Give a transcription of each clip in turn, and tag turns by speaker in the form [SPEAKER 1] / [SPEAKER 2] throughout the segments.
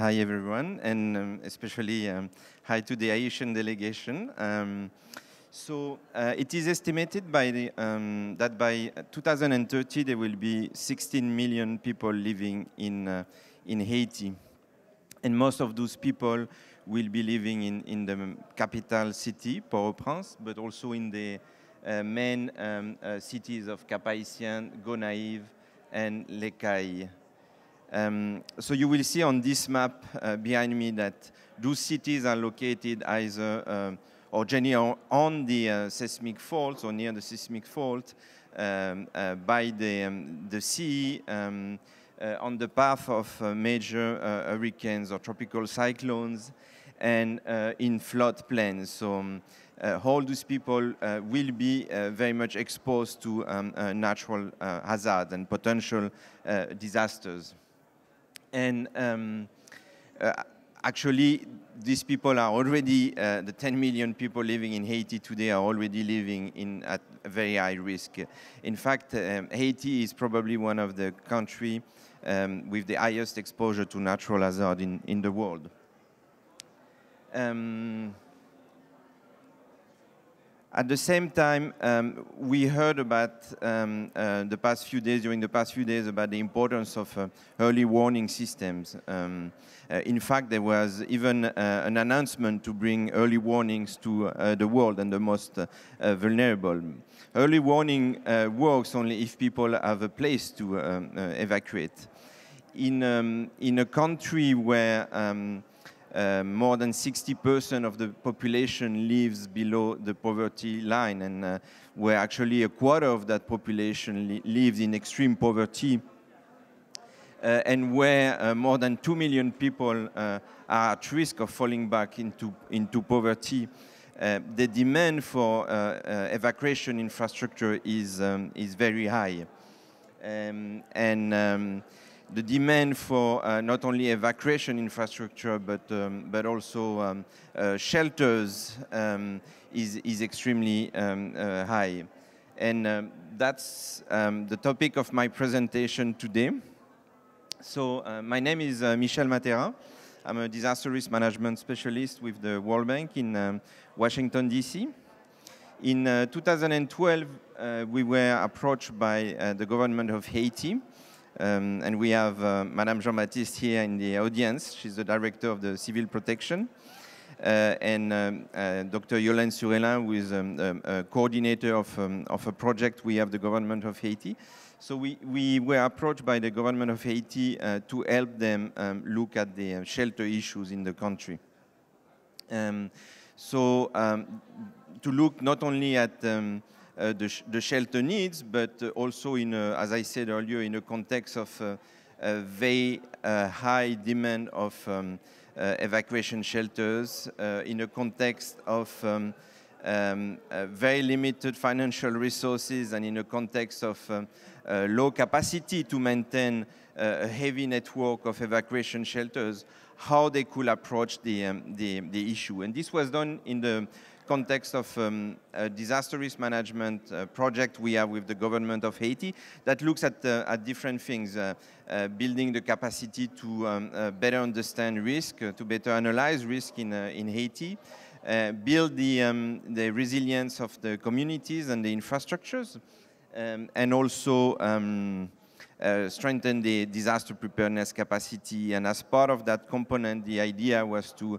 [SPEAKER 1] Hi everyone, and especially hi to the Haitian delegation. It is estimated that by 2030 there will be 16 million people living in Haiti, and most of those people will be living in the capital city, Port-au-Prince, but also in the main cities of Cap-Haïtien, Gonaïves, and Les Cayes. So you will see on this map behind me that those cities are located either or generally on the seismic fault or near the seismic fault by the sea, on the path of major hurricanes or tropical cyclones, and in floodplains. So all those people will be very much exposed to natural hazards and potential disasters. And actually, these people are already, the 10 million people living in Haiti today are already living at a very high risk. In fact, Haiti is probably one of the countries with the highest exposure to natural hazard in the world. At the same time, we heard about during the past few days about the importance of early warning systems. In fact, there was even an announcement to bring early warnings to the world and the most vulnerable. Early warning works only if people have a place to evacuate. In a country where more than 60% of the population lives below the poverty line, and where actually a quarter of that population lives in extreme poverty, and where more than 2 million people are at risk of falling back into poverty, the demand for evacuation infrastructure is very high. The demand for not only evacuation infrastructure but also shelters is extremely high. And that's the topic of my presentation today. So my name is Michel Matera. I'm a disaster risk management specialist with the World Bank in Washington, D.C. In 2012, we were approached by the government of Haiti. And we have Madame Jean-Baptiste here in the audience. She's the director of the civil protection. And Dr. Yolande Surelin, who is a coordinator of a project we have the government of Haiti. So we were approached by the government of Haiti to help them look at the shelter issues in the country. To look not only at the shelter needs, but also as I said earlier, in a context of a very high demand of evacuation shelters, in a context of very limited financial resources, and in a context of low capacity to maintain a heavy network of evacuation shelters, how they could approach the issue. And this was done in the context of a disaster risk management project we have with the government of Haiti that looks at different things, building the capacity to better understand risk, to better analyze risk in Haiti, build the resilience of the communities and the infrastructures, and also strengthen the disaster preparedness capacity. And as part of that component, the idea was to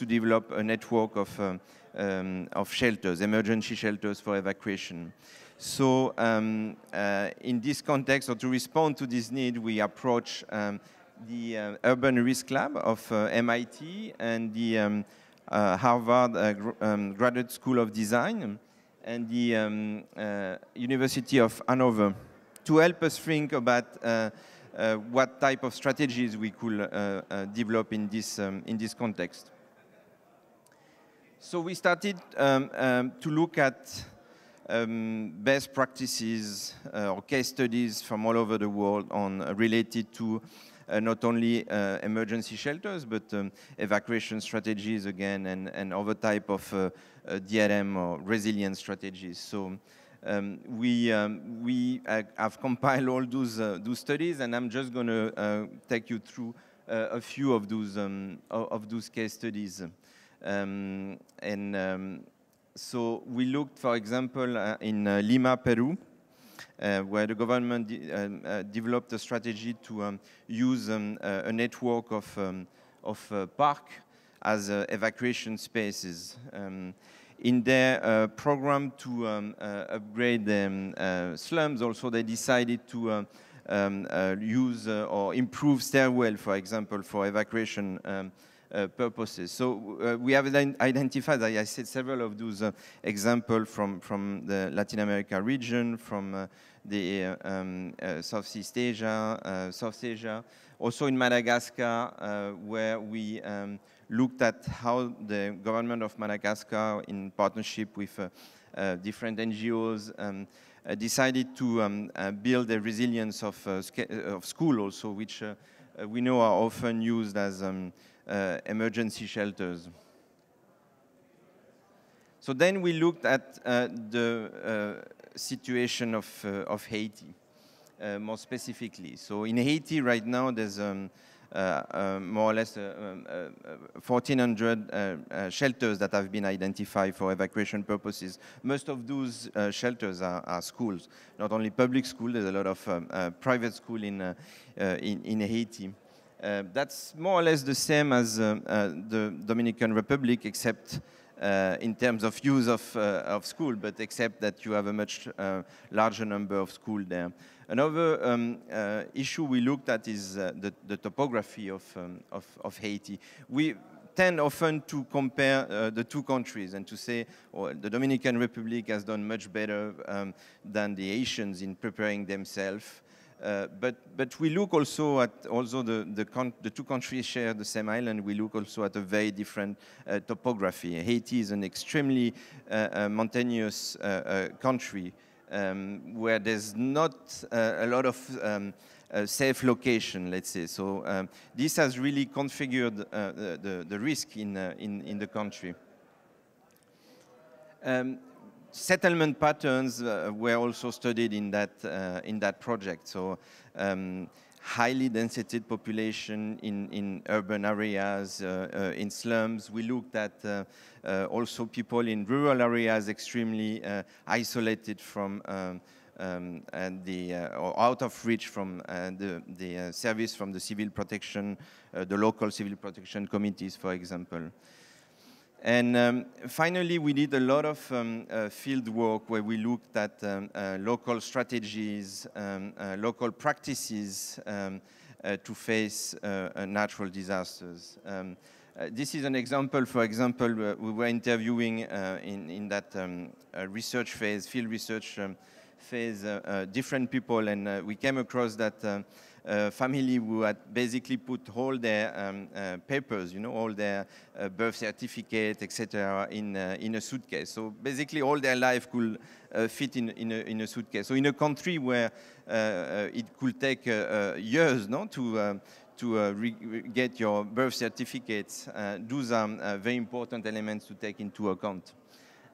[SPEAKER 1] develop a network of shelters, emergency shelters for evacuation. So in this context, or to respond to this need, we approach the Urban Risk Lab of MIT and the Harvard Graduate School of Design and the University of Hanover to help us think about what type of strategies we could develop in this context. So we started to look at best practices or case studies from all over the world related to not only emergency shelters, but evacuation strategies again, and other type of DRM or resilience strategies. So we have compiled all those studies, and I'm just going to take you through a few of those case studies. So we looked, for example, in Lima, Peru, where the government developed a strategy to use a network of park as evacuation spaces. In their program to upgrade slums, also they decided to use or improve stairwell, for example, for evacuation purposes. So we have identified, as I said, several of those examples from the Latin America region, from the Southeast Asia, South Asia, also in Madagascar, where we looked at how the government of Madagascar, in partnership with different NGOs, decided to build the resilience of school also, which we know are often used as emergency shelters. So then we looked at the situation of Haiti, more specifically. So in Haiti right now, there's more or less 1,400 shelters that have been identified for evacuation purposes. Most of those shelters are schools, not only public schools. There's a lot of private schools in Haiti. That's more or less the same as the Dominican Republic, except in terms of use of school, but except that you have a much larger number of schools there. Another issue we looked at is the topography of Haiti. We tend often to compare the two countries and to say, oh, the Dominican Republic has done much better than the Haitians in preparing themselves. But we look also at, although the two countries share the same island, we look also at a very different topography. Haiti is an extremely mountainous country where there's not a lot of safe location, let's say. So this has really configured the risk in the country. Settlement patterns were also studied in that project. So highly densified population in urban areas, in slums. We looked at also people in rural areas extremely isolated from or out of reach from the service from the civil protection, the local civil protection committees, for example. And finally, we did a lot of field work where we looked at local strategies, local practices to face natural disasters. This is an example. For example, we were interviewing in that research phase, field research phase, different people, and we came across that family who had basically put all their papers, you know, all their birth certificate, etc., in a suitcase. So basically, all their life could fit in a suitcase. So in a country where it could take years, no, to get your birth certificates, those are very important elements to take into account.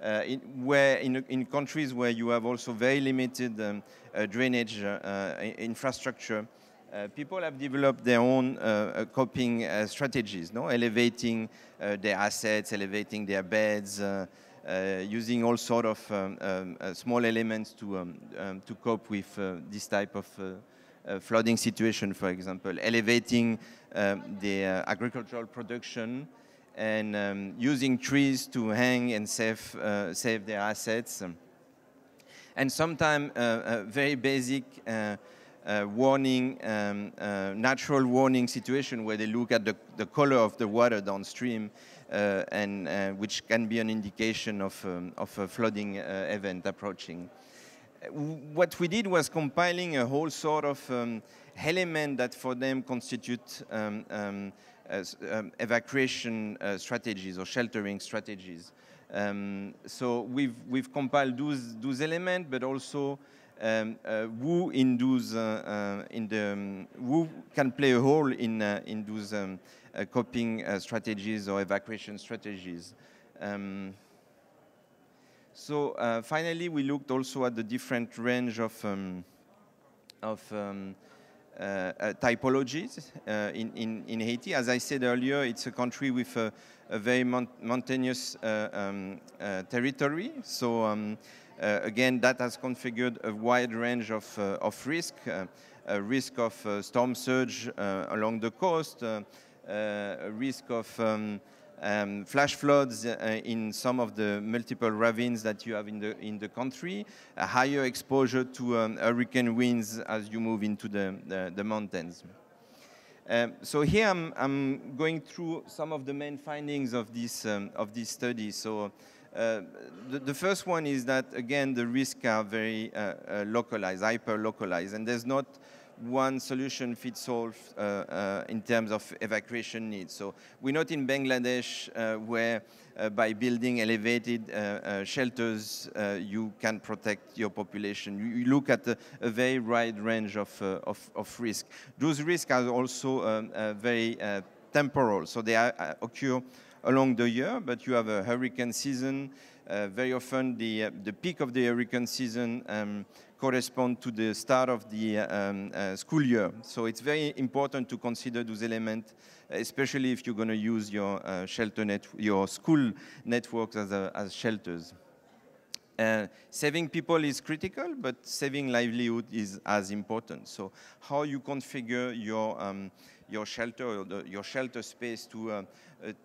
[SPEAKER 1] In countries where you have also very limited drainage infrastructure, people have developed their own coping strategies, no? Elevating their assets, elevating their beds, using all sort of small elements to cope with this type of flooding situation, for example. Elevating the agricultural production and using trees to hang and save their assets. And sometimes very basic warning, natural warning situation where they look at the color of the water downstream, and which can be an indication of a flooding event approaching. What we did was compiling a whole sort of element that for them constitute evacuation strategies or sheltering strategies. So we've compiled those elements, but also who in those who can play a role in those coping strategies or evacuation strategies. So finally, we looked also at the different range of typologies in Haiti. As I said earlier, it's a country with a very mountainous territory. So again, that has configured a wide range of risk. A risk of storm surge along the coast, a risk of flash floods in some of the multiple ravines that you have in the country, a higher exposure to hurricane winds as you move into the mountains. So here I'm going through some of the main findings of this study. So the first one is that, again, the risks are very localized, hyper-localized, and there's not one solution fits all in terms of evacuation needs. So we're not in Bangladesh where by building elevated shelters you can protect your population. You look at a very wide range of risk. Those risks are also very temporal, so they occur along the year, but you have a hurricane season. Very often the peak of the hurricane season correspond to the start of the school year. So it's very important to consider those elements, especially if you're going to use your your school networks as shelters. Saving people is critical, but saving livelihood is as important. So how you configure your shelter or your shelter space to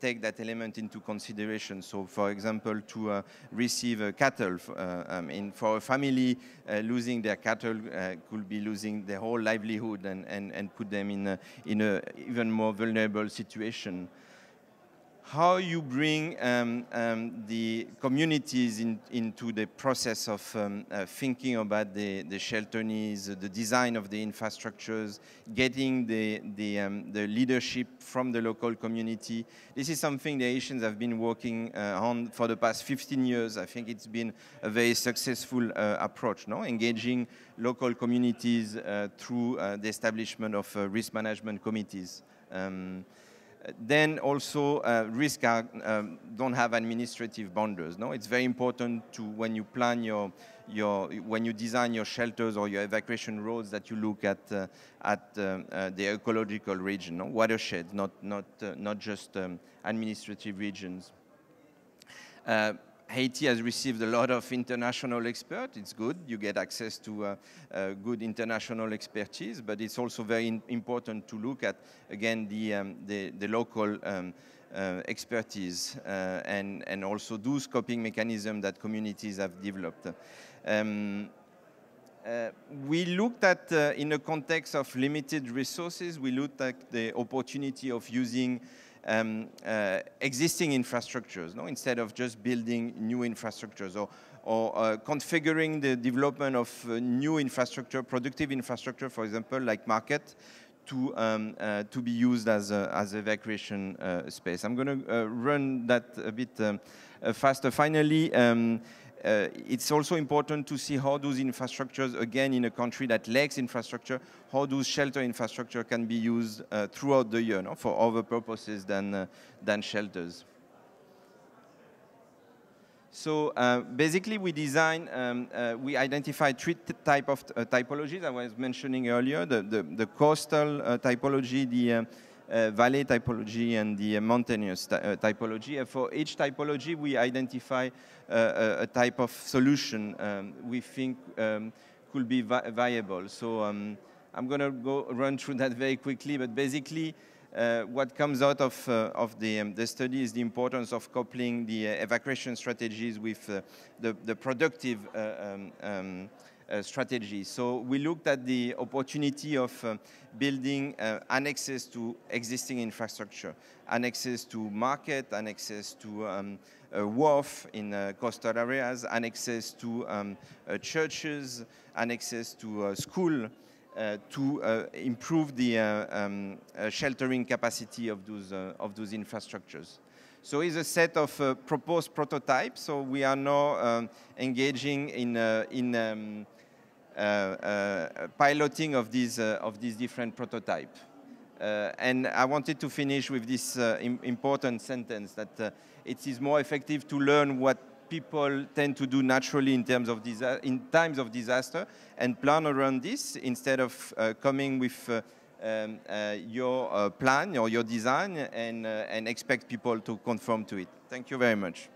[SPEAKER 1] take that element into consideration. So, for example, to receive cattle. For a family, losing their cattle could be losing their whole livelihood and put them in a even more vulnerable situation. How you bring the communities into the process of thinking about the shelter needs, the design of the infrastructures, getting the leadership from the local community. This is something the Haitians have been working on for the past 15 years. I think it's been a very successful approach, no? Engaging local communities through the establishment of risk management committees. Then also risks don't have administrative boundaries. No, it's very important to, when you plan when you design your shelters or your evacuation roads, that you look at the ecological region, no? Watersheds, not just administrative regions. Haiti has received a lot of international experts. It's good. You get access to good international expertise, but it's also very important to look at, again, the local expertise and also those coping mechanisms that communities have developed. We looked at, in the context of limited resources, we looked at the opportunity of using existing infrastructures, no? Instead of just building new infrastructures or configuring the development of new infrastructure, productive infrastructure, for example, like market, to be used as evacuation space. I'm going to run that a bit faster. Finally, it's also important to see how those infrastructures, again, in a country that lacks infrastructure, how those shelter infrastructure can be used throughout the year, no? For other purposes than shelters. So basically, we identified three type of typologies I was mentioning earlier: the coastal typology, the valley typology, and the mountainous typology. And for each typology, we identify a type of solution we think could be viable. So I'm going to run through that very quickly, but basically what comes out of the study is the importance of coupling the evacuation strategies with the productive strategy. So we looked at the opportunity of building annexes to existing infrastructure, annexes to market, annexes to a wharf in coastal areas, annexes to churches, annexes to school, to improve the sheltering capacity of those infrastructures. So it's a set of proposed prototypes. So we are now engaging in piloting of these different prototypes. And I wanted to finish with this important sentence that it is more effective to learn what people tend to do naturally in times of disaster, and plan around this instead of coming with your plan or your design and expect people to conform to it. Thank you very much.